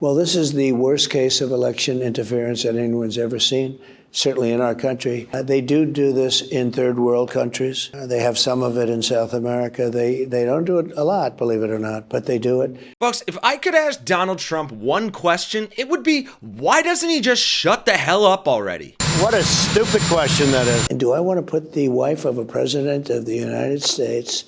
Well, this is the worst case of election interference that anyone's ever seen, certainly in our country. They do this in third world countries. They have some of it in South America. They don't do it a lot, believe it or not, but they do it. Folks, if I could ask Donald Trump one question, it would be, why doesn't he just shut the hell up already? What a stupid question that is. And do I want to put the wife of a president of the United States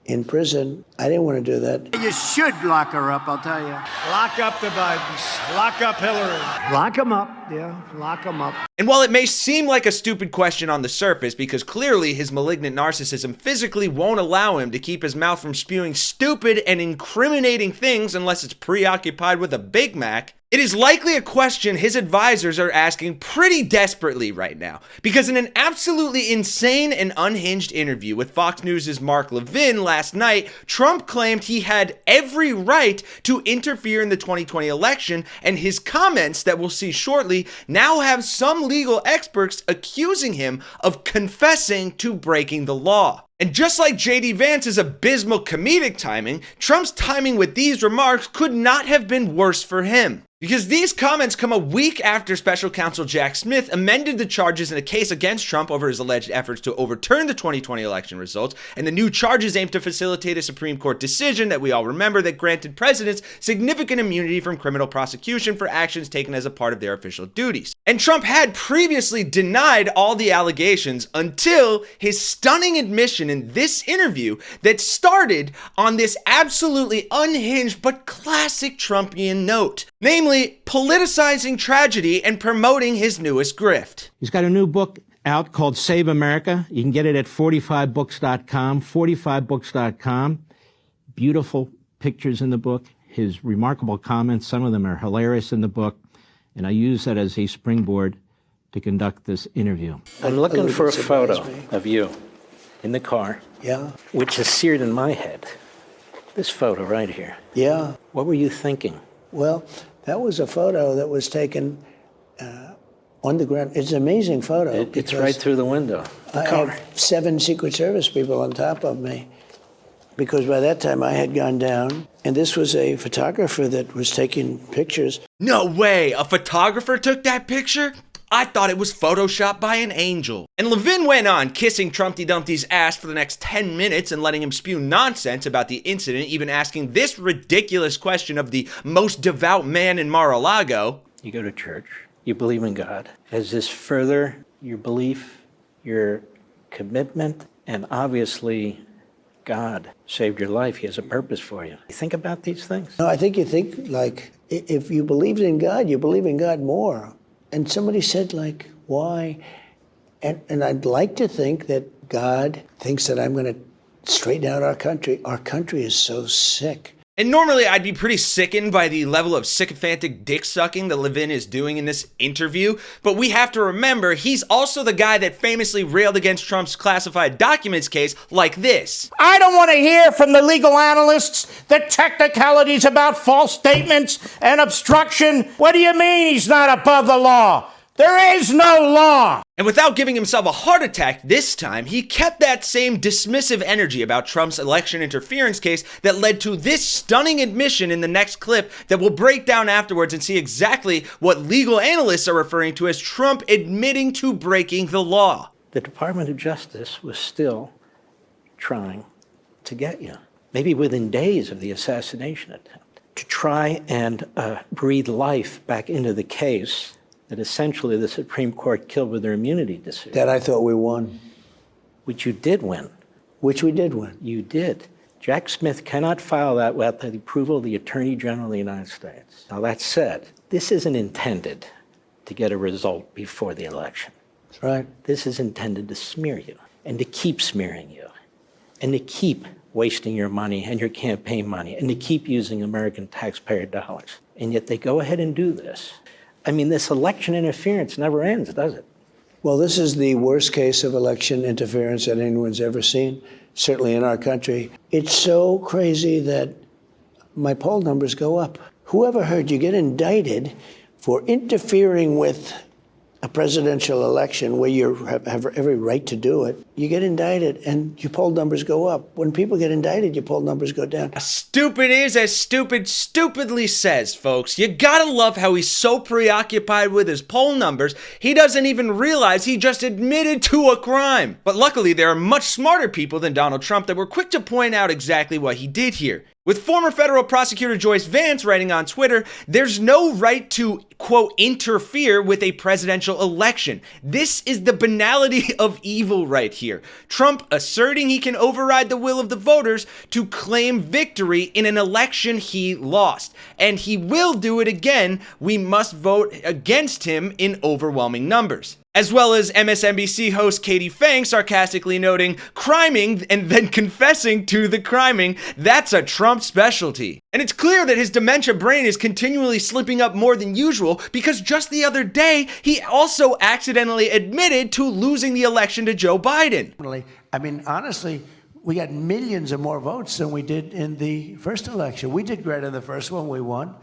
in prison? I didn't want to do that. You should lock her up, I'll tell you. Lock up the Bidens. Lock up Hillary. Lock them up, yeah, lock them up. And while it may seem like a stupid question on the surface, because clearly his malignant narcissism physically won't allow him to keep his mouth from spewing stupid and incriminating things unless it's preoccupied with a Big Mac, it is likely a question his advisors are asking pretty desperately right now. Because in an absolutely insane and unhinged interview with Fox News' Mark Levin last night, Trump claimed he had every right to interfere in the 2020 election, and his comments that we'll see shortly now have some legal experts accusing him of confessing to breaking the law. And just like J.D. Vance's abysmal comedic timing, Trump's timing with these remarks could not have been worse for him. Because these comments come a week after Special Counsel Jack Smith amended the charges in a case against Trump over his alleged efforts to overturn the 2020 election results, and the new charges aim to facilitate a Supreme Court decision that we all remember that granted presidents significant immunity from criminal prosecution for actions taken as a part of their official duties. And Trump had previously denied all the allegations until his stunning admission in this interview that started on this absolutely unhinged but classic Trumpian note. Namely, politicizing tragedy and promoting his newest grift. He's got a new book out called Save America. You can get it at 45books.com, 45books.com. Beautiful pictures in the book, his remarkable comments. Some of them are hilarious in the book. And I use that as a springboard to conduct this interview. I'm looking for a photo of you in the car. Yeah. Which is seared in my head. This photo right here. Yeah. What were you thinking? Well, that was a photo that was taken on the ground. It's an amazing photo. It's right through the window. I have 7 Secret Service people on top of me because by that time I had gone down, and this was a photographer that was taking pictures. No way! A photographer took that picture? I thought it was photoshopped by an angel. And Levin went on, kissing Trumpty Dumpty's ass for the next 10 minutes and letting him spew nonsense about the incident, even asking this ridiculous question of the most devout man in Mar-a-Lago. You go to church, you believe in God. Does this further your belief, your commitment, and obviously God saved your life. He has a purpose for you. You think about these things? No, I think you think, like, if you believed in God, you believe in God more. And somebody said, like, why? And I'd like to think that God thinks that I'm going to straighten out our country. Our country is so sick. And normally I'd be pretty sickened by the level of sycophantic dick sucking that Levin is doing in this interview, but we have to remember he's also the guy that famously railed against Trump's classified documents case like this. I don't want to hear from the legal analysts the technicalities about false statements and obstruction. What do you mean he's not above the law? There is no law. And without giving himself a heart attack this time, he kept that same dismissive energy about Trump's election interference case that led to this stunning admission in the next clip that we'll break down afterwards and see exactly what legal analysts are referring to as Trump admitting to breaking the law. The Department of Justice was still trying to get you, maybe within days of the assassination attempt, to try and breathe life back into the case that essentially the Supreme Court killed with their immunity decision. That I thought we won. Which you did win. Which we did win. You did. Jack Smith cannot file that without the approval of the Attorney General of the United States. Now that said, this isn't intended to get a result before the election. That's right. This is intended to smear you and to keep smearing you and to keep wasting your money and your campaign money and to keep using American taxpayer dollars. And yet they go ahead and do this. I mean, this election interference never ends, does it? Well, this is the worst case of election interference that anyone's ever seen, certainly in our country. It's so crazy that my poll numbers go up. Whoever heard you get indicted for interfering with a presidential election where you have every right to do it, you get indicted and your poll numbers go up. When people get indicted, your poll numbers go down. Stupid is as stupid stupidly says, folks. You gotta love how he's so preoccupied with his poll numbers, he doesn't even realize he just admitted to a crime. But luckily, there are much smarter people than Donald Trump that were quick to point out exactly what he did here. With former federal prosecutor Joyce Vance writing on Twitter, there's no right to, quote, interfere with a presidential election. This is the banality of evil right here. Trump asserting he can override the will of the voters to claim victory in an election he lost. And he will do it again. We must vote against him in overwhelming numbers. As well as MSNBC host Katie Fang sarcastically noting, criming and then confessing to the criming, that's a Trump specialty. And it's clear that his dementia brain is continually slipping up more than usual because just the other day, he also accidentally admitted to losing the election to Joe Biden. I mean, honestly, we got millions of more votes than we did in the first election. We did great in the first one, we won.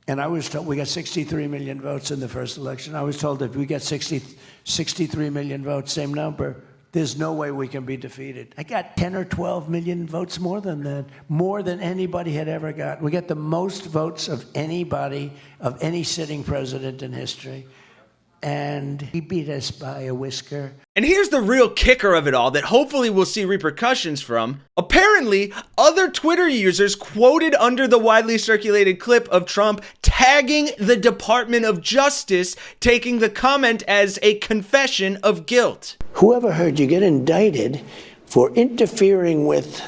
And I was told we got 63 million votes in the first election. I was told if we get 63 million votes, same number, there's no way we can be defeated. I got 10 or 12 million votes more than that, more than anybody had ever got. We got the most votes of anybody, of any sitting president in history. And he beat us by a whisker. And here's the real kicker of it all that hopefully we'll see repercussions from. Apparently, other Twitter users quoted under the widely circulated clip of Trump tagging the Department of Justice, taking the comment as a confession of guilt. Whoever heard you get indicted for interfering with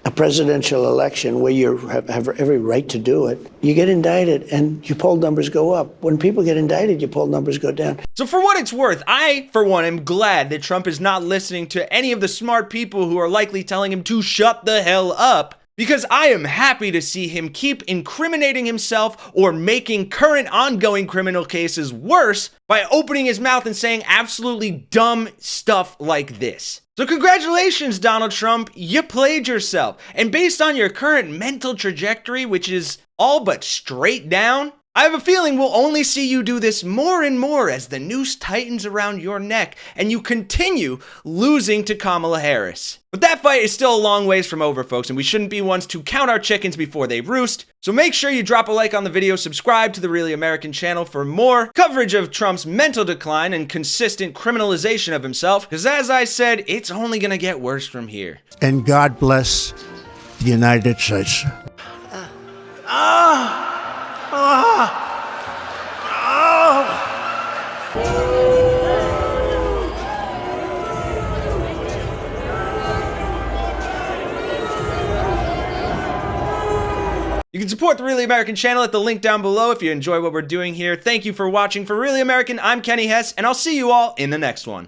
a presidential election where you have every right to do it, you get indicted and your poll numbers go up. When people get indicted, your poll numbers go down. So for what it's worth, I, for one, am glad that Trump is not listening to any of the smart people who are likely telling him to shut the hell up, because I am happy to see him keep incriminating himself or making current ongoing criminal cases worse by opening his mouth and saying absolutely dumb stuff like this. So congratulations, Donald Trump, you played yourself. And based on your current mental trajectory, which is all but straight down, I have a feeling we'll only see you do this more and more as the noose tightens around your neck and you continue losing to Kamala Harris. But that fight is still a long ways from over, folks, and we shouldn't be ones to count our chickens before they roost. So make sure you drop a like on the video, subscribe to the Really American channel for more coverage of Trump's mental decline and consistent criminalization of himself, because as I said, it's only gonna get worse from here. And God bless the United States. You can support the Really American channel at the link down below if you enjoy what we're doing here. Thank you for watching. For Really American, I'm Kenny Hesse, and I'll see you all in the next one.